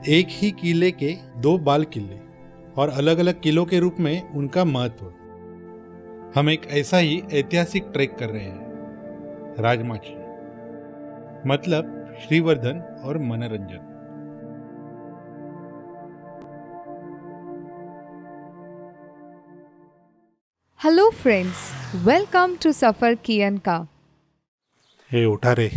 एक ही किले के दो बाल किले और अलग अलग किलों के रूप में उनका महत्व। हम एक ऐसा ही ऐतिहासिक ट्रैक कर रहे हैं, राजमाची, मतलब श्रीवर्धन और मनोरंजन। हेलो फ्रेंड्स, वेलकम टू सफर कियन का। हे उठा रे।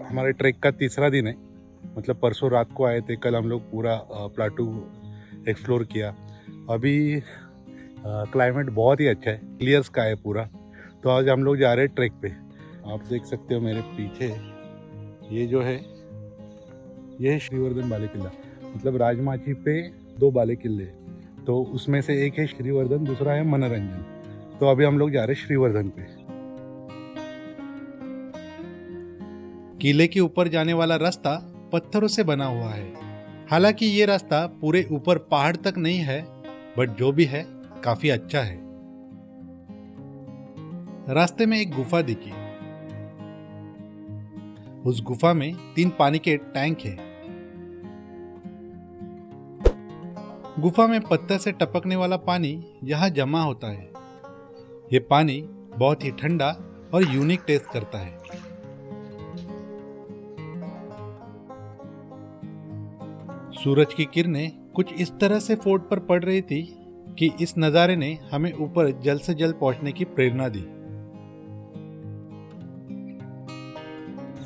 हमारे ट्रैक का तीसरा दिन है, मतलब परसों रात को आए थे। कल हम लोग पूरा प्लाटू एक्सप्लोर किया। अभी क्लाइमेट बहुत ही अच्छा है, क्लियर स्काई है पूरा। तो आज हम लोग जा रहे हैं ट्रैक पे। आप देख सकते हो मेरे पीछे, ये जो है ये है श्रीवर्धन बाले किला। मतलब राजमाची पे दो बाले किले, तो उसमें से एक है श्रीवर्धन, दूसरा है मनोरंजन। तो अभी हम लोग जा रहे हैं श्रीवर्धन पे। किले के ऊपर जाने वाला रास्ता पत्थरों से बना हुआ है। हालांकि ये रास्ता पूरे ऊपर पहाड़ तक नहीं है, बट जो भी है काफी अच्छा है। रास्ते में एक गुफा दिखी। उस गुफा में 3 पानी के टैंक है। गुफा में पत्थर से टपकने वाला पानी यहाँ जमा होता है। ये पानी बहुत ही ठंडा और यूनिक टेस्ट करता है। सूरज की किरणें कुछ इस तरह से फोर्ट पर पड़ रही थी कि इस नज़ारे ने हमें ऊपर जल्द से जल्द पहुंचने की प्रेरणा दी।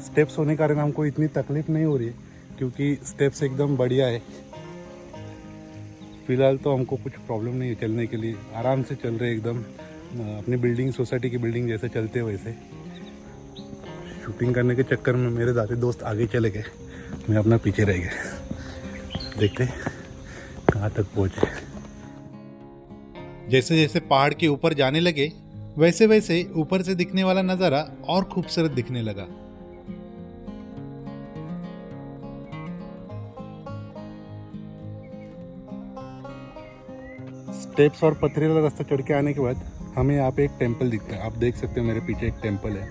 स्टेप्स होने के कारण हमको इतनी तकलीफ नहीं हो रही है, क्योंकि स्टेप्स एकदम बढ़िया है। फिलहाल तो हमको कुछ प्रॉब्लम नहीं है चलने के लिए, आराम से चल रहे एकदम। अपनी बिल्डिंग, सोसाइटी की बिल्डिंग जैसे चलते हैं वैसे। शूटिंग करने के चक्कर में मेरे सारे दोस्त आगे चले गए, मैं अपना पीछे रह गया। देखते कहाँ तक पहुंचे। जैसे जैसे पहाड़ के ऊपर जाने लगे, वैसे वैसे ऊपर से दिखने वाला नजारा और खूबसूरत दिखने लगा। स्टेप्स और पथरीला रास्ता चढ़ के आने के बाद हमें यहाँ पे एक टेम्पल दिखता है। आप देख सकते हो मेरे पीछे एक टेम्पल है,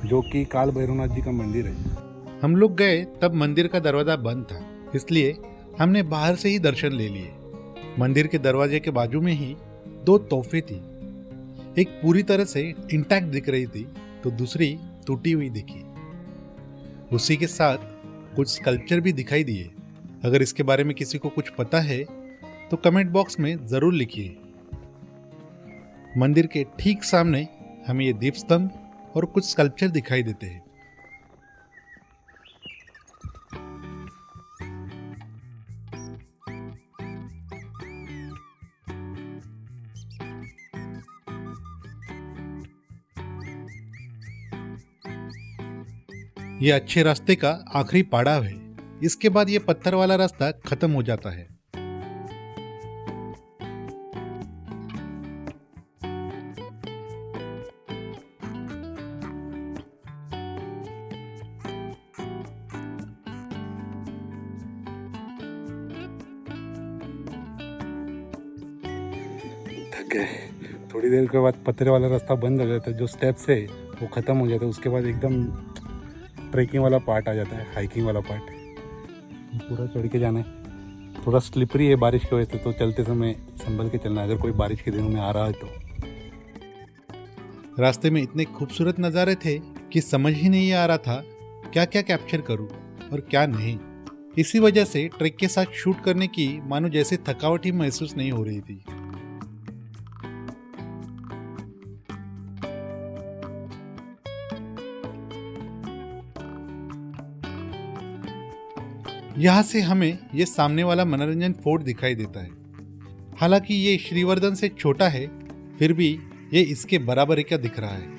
जो कि काल भैरवनाथ जी का मंदिर है। हम लोग गए तब मंदिर का दरवाजा बंद था, इसलिए हमने बाहर से ही दर्शन ले लिए। मंदिर के दरवाजे के बाजू में ही 2 तोफे थी। एक पूरी तरह से इंटैक्ट दिख रही थी, तो दूसरी टूटी हुई दिखी। उसी के साथ कुछ स्कल्पचर भी दिखाई दिए। अगर इसके बारे में किसी को कुछ पता है तो कमेंट बॉक्स में जरूर लिखिए। मंदिर के ठीक सामने हमें ये दीप स्तंभ और कुछ स्कल्पचर दिखाई देते हैं। ये अच्छे रास्ते का आखिरी पड़ाव है। इसके बाद ये पत्थर वाला रास्ता खत्म हो जाता है। थक गए। थोड़ी देर के बाद पत्थर वाला रास्ता बंद हो जाता है, जो स्टेप्स है वो खत्म हो जाता है। उसके बाद एकदम ट्रैकिंग वाला पार्ट आ जाता है, हाइकिंग वाला पार्ट। पूरा चढ़ के जाना है। थोड़ा स्लिपरी है बारिश की वजह से, तो चलते समय संभल के चलना, अगर कोई बारिश के दिनों में आ रहा है तो। रास्ते में इतने खूबसूरत नज़ारे थे कि समझ ही नहीं आ रहा था क्या क्या कैप्चर करूं और क्या नहीं। इसी वजह से ट्रैक के साथ शूट करने की मानो जैसे थकावट ही महसूस नहीं हो रही थी। यहाँ से हमें ये सामने वाला मनोरंजन फोर्ट दिखाई देता है। हालांकि ये श्रीवर्धन से छोटा है, फिर भी ये इसके बराबर का दिख रहा है।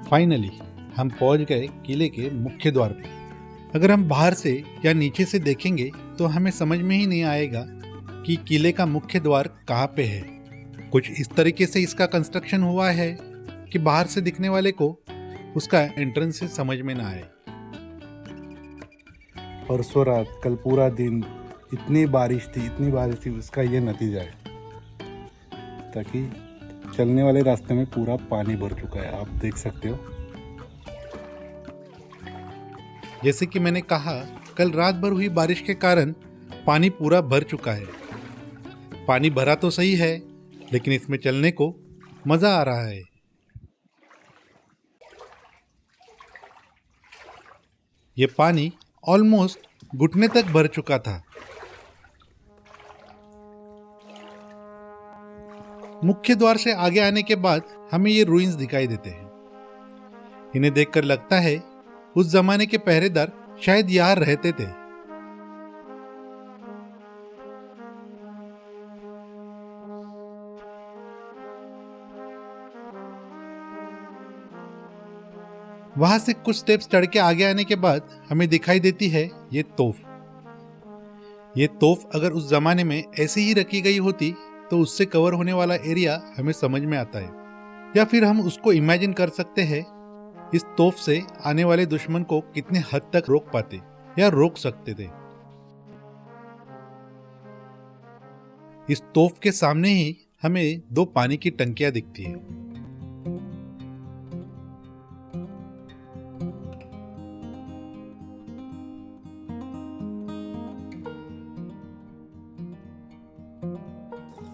फाइनली हम पहुंच गए किले के मुख्य द्वार पर। अगर हम बाहर से या नीचे से देखेंगे तो हमें समझ में ही नहीं आएगा कि किले का मुख्य द्वार कहाँ पे है। कुछ इस तरीके से इसका कंस्ट्रक्शन हुआ है कि बाहर से दिखने वाले को उसका एंट्रेंस से समझ में ना आए। परसों रात कल पूरा दिन इतनी बारिश थी, उसका ये नतीजा है। ताकि चलने वाले रास्ते में पूरा पानी भर चुका है, आप देख सकते हो। जैसे कि मैंने कहा, कल रात भर हुई बारिश के कारण पानी पूरा भर चुका है। पानी भरा तो सही है, लेकिन इसमें चलने को मजा आ रहा है। ये पानी ऑलमोस्ट घुटने तक भर चुका था। मुख्य द्वार से आगे आने के बाद हमें ये रूइंस दिखाई देते हैं। इन्हें देखकर लगता है उस जमाने के पहरेदार शायद यहाँ रहते थे। वहां से कुछ स्टेप्स चढ़ के आगे आने के बाद हमें दिखाई देती है ये तोफ। ये तोफ अगर उस जमाने में ऐसे ही रखी गई होती तो उससे कवर होने वाला एरिया हमें समझ में आता है, या फिर हम उसको इमेजिन कर सकते हैं इस तोफ से आने वाले दुश्मन को कितने हद तक रोक पाते या रोक सकते थे। इस तोफ के सामने ही हमें 2 पानी की टंकियां दिखती है।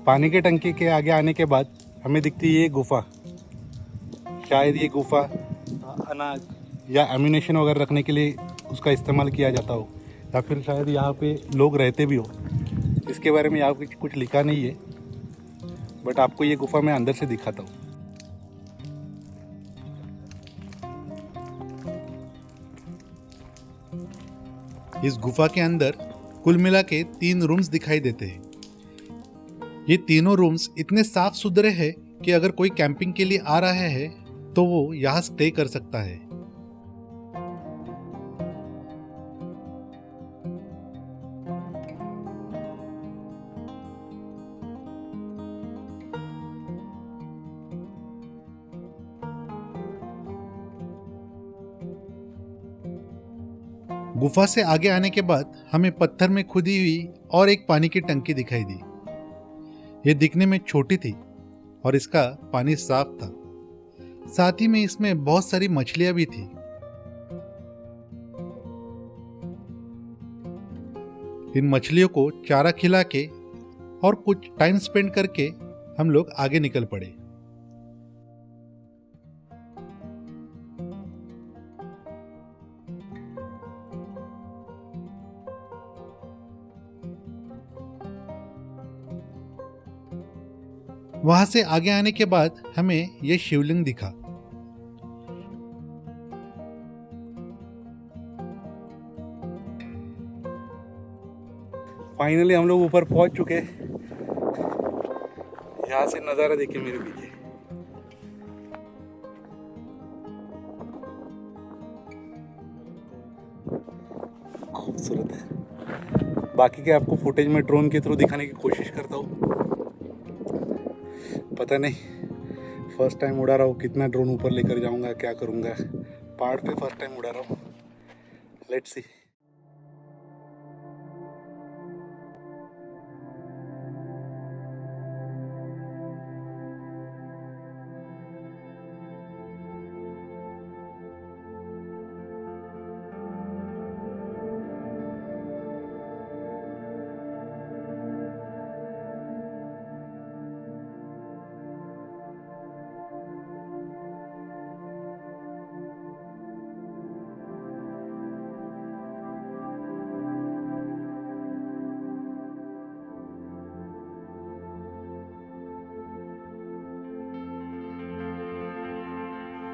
पानी की टंकी के आगे आने के बाद हमें दिखती है ये गुफा। शायद ये गुफा अनाज या एम्यूनेशन वगैरह रखने के लिए उसका इस्तेमाल किया जाता हो, या फिर शायद यहाँ पे लोग रहते भी हो। इसके बारे में यहाँ कुछ लिखा नहीं है, बट आपको ये गुफा मैं अंदर से दिखाता हूँ। इस गुफा के अंदर कुल मिला के 3 रूम्स दिखाई देते हैं। ये तीनों रूम्स इतने साफ सुथरे हैं कि अगर कोई कैंपिंग के लिए आ रहा है तो वो यहाँ स्टे कर सकता है। गुफा से आगे आने के बाद हमें पत्थर में खुदी हुई और एक पानी की टंकी दिखाई दी। ये दिखने में छोटी थी और इसका पानी साफ था। साथ ही में इसमें बहुत सारी मछलियां भी थी। इन मछलियों को चारा खिला के और कुछ टाइम स्पेंड करके हम लोग आगे निकल पड़े। वहां से आगे आने के बाद हमें यह शिवलिंग दिखा। फाइनली हम लोग ऊपर पहुंच चुके। यहाँ से नज़ारा देखिए मेरे पीछे। खूबसूरत है। बाकी के आपको फुटेज में ड्रोन के थ्रू दिखाने की कोशिश करता हूँ। पता नहीं फर्स्ट टाइम उड़ा रहा हूँ, कितना ड्रोन ऊपर लेकर जाऊंगा, क्या करूँगा। पहाड़ पे फर्स्ट टाइम उड़ा रहा हूँ। Let's see.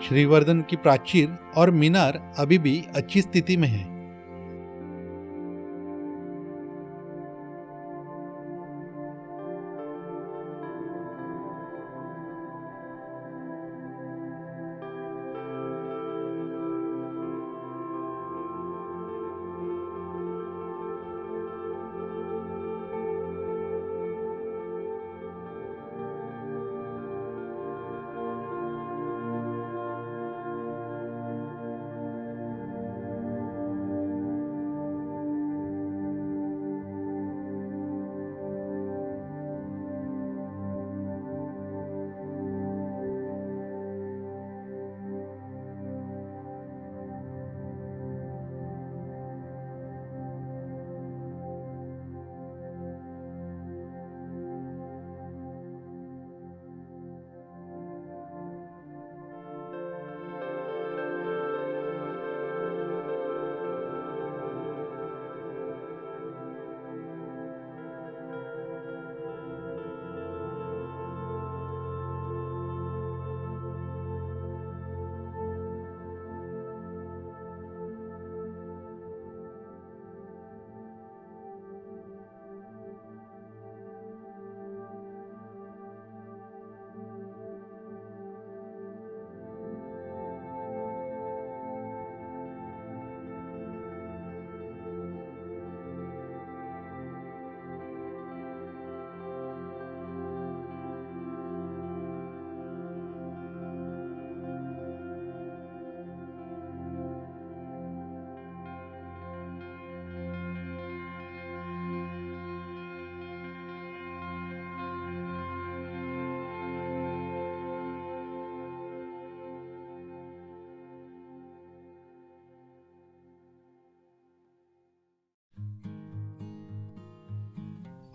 श्रीवर्धन की प्राचीर और मीनार अभी भी अच्छी स्थिति में है।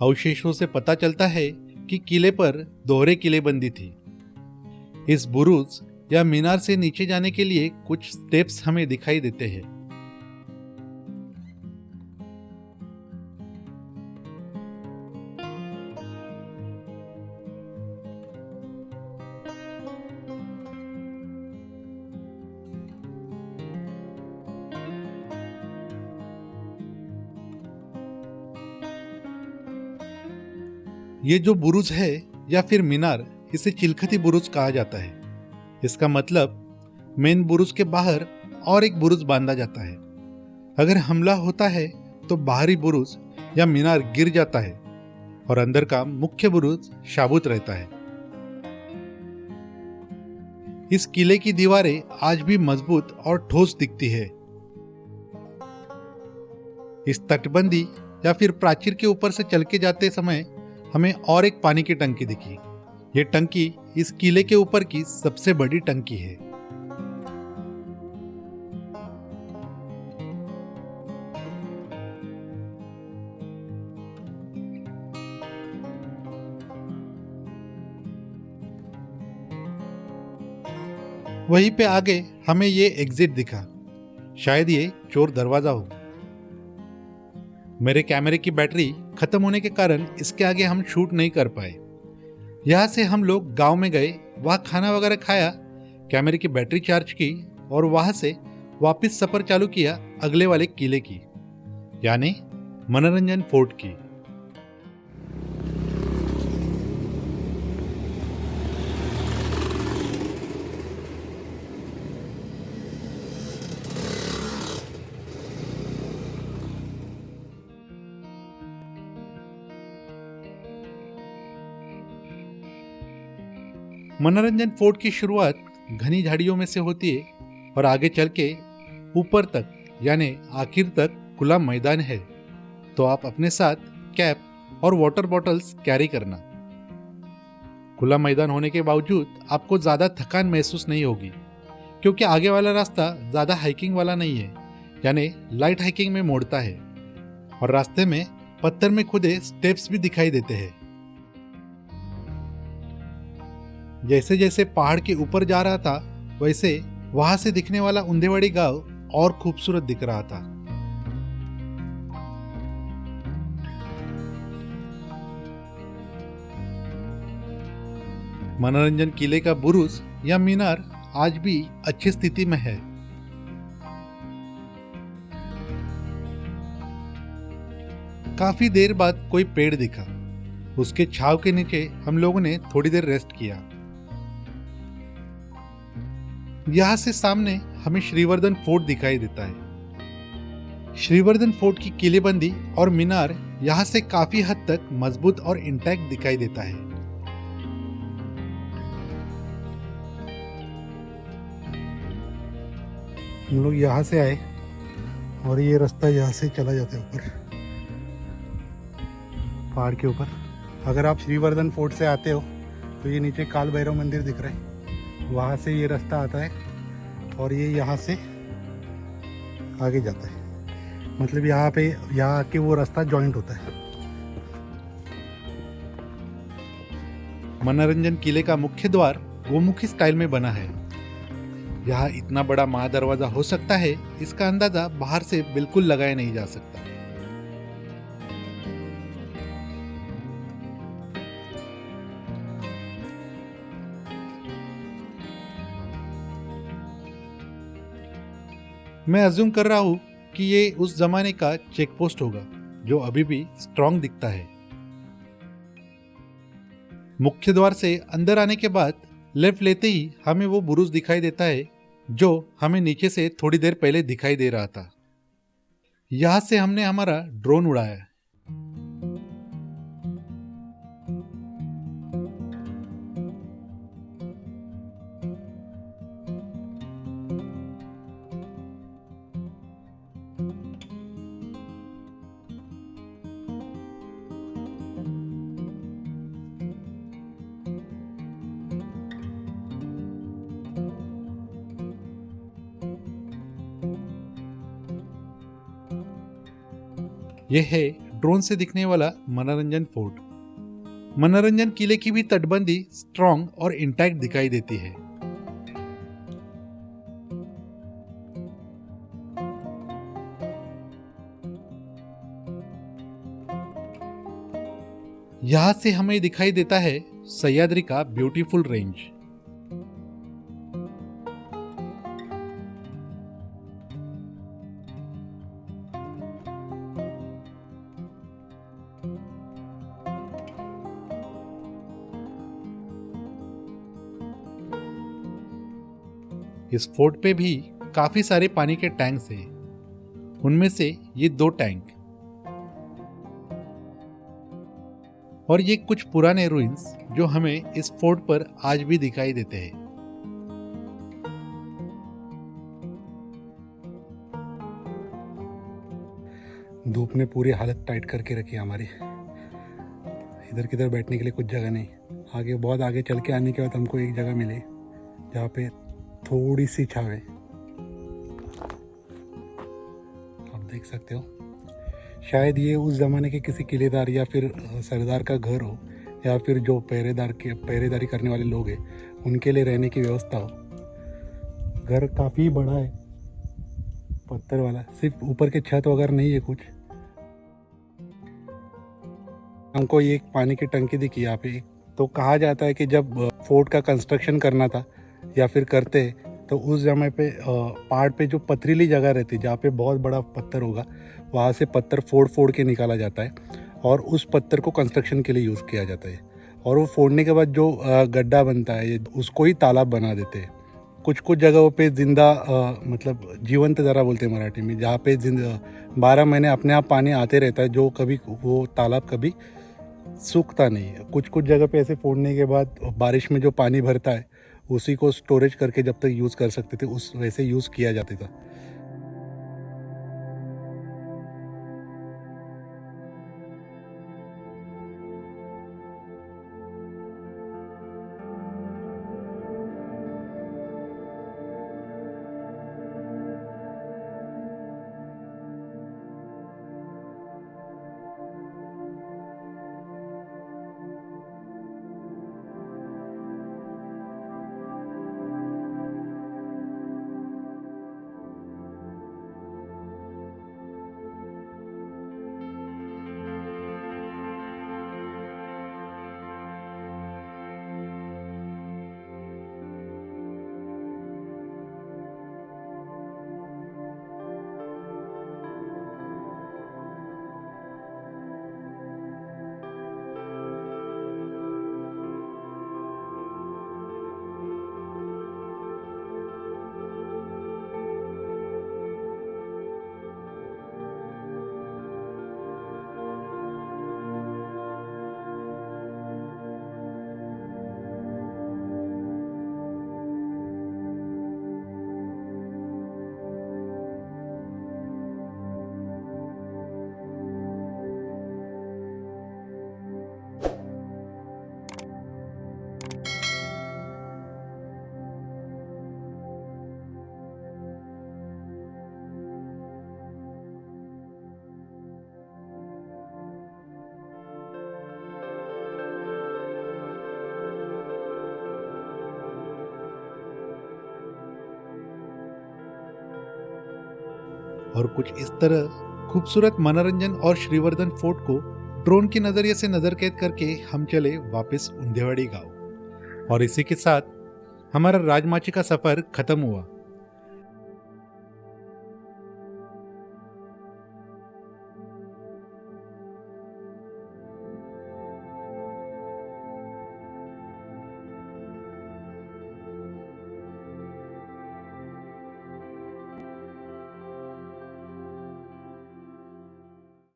अवशेषों से पता चलता है कि किले पर दोहरे किलेबंदी थी। इस बुरुज या मीनार से नीचे जाने के लिए कुछ स्टेप्स हमें दिखाई देते हैं। ये जो बुरुज है या फिर मीनार, इसे चिलखती बुरुज कहा जाता है। इसका मतलब मेन बुरुज के बाहर और एक बुरुज बांधा जाता है। अगर हमला होता है तो बाहरी बुरुज या मीनार गिर जाता है और अंदर का मुख्य बुरुज शाबूत रहता है। इस किले की दीवारें आज भी मजबूत और ठोस दिखती है। इस तटबंदी या फिर प्राचीर के ऊपर से चल के जाते समय हमें और एक पानी की टंकी दिखी। ये टंकी इस किले के ऊपर की सबसे बड़ी टंकी है। वहीं पे आगे हमें ये एग्जिट दिखा। शायद ये चोर दरवाजा हो। मेरे कैमरे की बैटरी खत्म होने के कारण इसके आगे हम शूट नहीं कर पाए। यहाँ से हम लोग गांव में गए, वहाँ खाना वगैरह खाया, कैमरे की बैटरी चार्ज की और वहाँ से वापस सफर चालू किया अगले वाले किले की, यानी मनोरंजन फोर्ट की। मनोरंजन फोर्ट की शुरुआत घनी झाड़ियों में से होती है और आगे चल के ऊपर तक यानी आखिर तक खुला मैदान है। तो आप अपने साथ कैप और वाटर बॉटल्स कैरी करना। खुला मैदान होने के बावजूद आपको ज़्यादा थकान महसूस नहीं होगी, क्योंकि आगे वाला रास्ता ज़्यादा हाइकिंग वाला नहीं है, यानी लाइट हाइकिंग में मोड़ता है और रास्ते में पत्थर में खुदे स्टेप्स भी दिखाई देते हैं। जैसे जैसे पहाड़ के ऊपर जा रहा था, वैसे वहां से दिखने वाला उंदेवाड़ी गांव और खूबसूरत दिख रहा था। मनोरंजन किले का बुरुज या मीनार आज भी अच्छी स्थिति में है। काफी देर बाद कोई पेड़ दिखा। उसके छांव के नीचे हम लोगों ने थोड़ी देर रेस्ट किया। यहां से सामने हमें श्रीवर्धन फोर्ट दिखाई देता है। श्रीवर्धन फोर्ट की किलेबंदी और मीनार यहां से काफी हद तक मजबूत और इंटैक्ट दिखाई देता है। हम लोग यहां से आए और ये रास्ता यहाँ से चला जाता है ऊपर पहाड़ के ऊपर। अगर आप श्रीवर्धन फोर्ट से आते हो तो ये नीचे काल भैरव मंदिर दिख रहा है, वहाँ से ये रास्ता आता है और ये यहाँ से आगे जाता है। मतलब यहाँ आके वो रास्ता जॉइंट होता है। मनोरंजन किले का मुख्य द्वार गोमुखी स्टाइल में बना है। यहाँ इतना बड़ा महादरवाजा हो सकता है, इसका अंदाजा बाहर से बिल्कुल लगाया नहीं जा सकता। मैं अज्यूम कर रहा हूं कि ये उस जमाने का चेक पोस्ट होगा जो अभी भी स्ट्रॉन्ग दिखता है। मुख्य द्वार से अंदर आने के बाद लेफ्ट लेते ही हमें वो बुरुज दिखाई देता है जो हमें नीचे से थोड़ी देर पहले दिखाई दे रहा था। यहां से हमने हमारा ड्रोन उड़ाया। यह है ड्रोन से दिखने वाला मनोरंजन फोर्ट। मनोरंजन किले की भी तटबंदी स्ट्रॉन्ग और इंटैक्ट दिखाई देती है। यहां से हमें दिखाई देता है सह्याद्री का ब्यूटीफुल रेंज। इस फोर्ट पे भी काफी सारे पानी के टैंक्स हैं। उनमें से ये 2 टैंक और ये कुछ पुराने रूइंस जो हमें इस फोर्ट पर आज भी दिखाई देते हैं। धूप ने पूरी हालत टाइट करके रखी है हमारी। इधर किधर बैठने के लिए कुछ जगह नहीं। आगे बहुत आगे चल के आने के बाद हमको एक जगह मिली जहाँ पे थोड़ी सी छाव है, आप देख सकते हो। शायद ये उस ज़माने के किसी किलेदार या फिर सरदार का घर हो, या फिर जो पहरेदारी करने वाले लोग हैं उनके लिए रहने की व्यवस्था हो। घर काफ़ी बड़ा है, पत्थर वाला, सिर्फ ऊपर के छत वगैरह नहीं है कुछ। हमको ये एक पानी की टंकी दिखी यहाँ पे। तो कहा जाता है कि जब फोर्ट का कंस्ट्रक्शन करना था या फिर करते तो उस समय पे पहाड़ पे जो पथरीली जगह रहती है जहाँ पे बहुत बड़ा पत्थर होगा, वहाँ से पत्थर फोड़ के निकाला जाता है और उस पत्थर को कंस्ट्रक्शन के लिए यूज़ किया जाता है। और वो फोड़ने के बाद जो गड्ढा बनता है उसको ही तालाब बना देते हैं। कुछ कुछ जगहों पे जिंदा मतलब जीवंत दरा बोलते हैं मराठी में, जहाँ पे 12 महीने अपने आप पानी आते रहता है, जो कभी वो तालाब कभी सूखता नहीं है। कुछ कुछ जगह पे ऐसे फोड़ने के बाद बारिश में जो पानी भरता है उसी को स्टोरेज करके जब तक यूज़ कर सकते थे उस वैसे यूज़ किया जाता था। और कुछ इस तरह खूबसूरत मनोरंजन और श्रीवर्धन फोर्ट को ड्रोन के नजरिए से नजर कैद करके हम चले वापस उंधेवाड़ी गांव। और इसी के साथ हमारा राजमाची का सफर खत्म हुआ।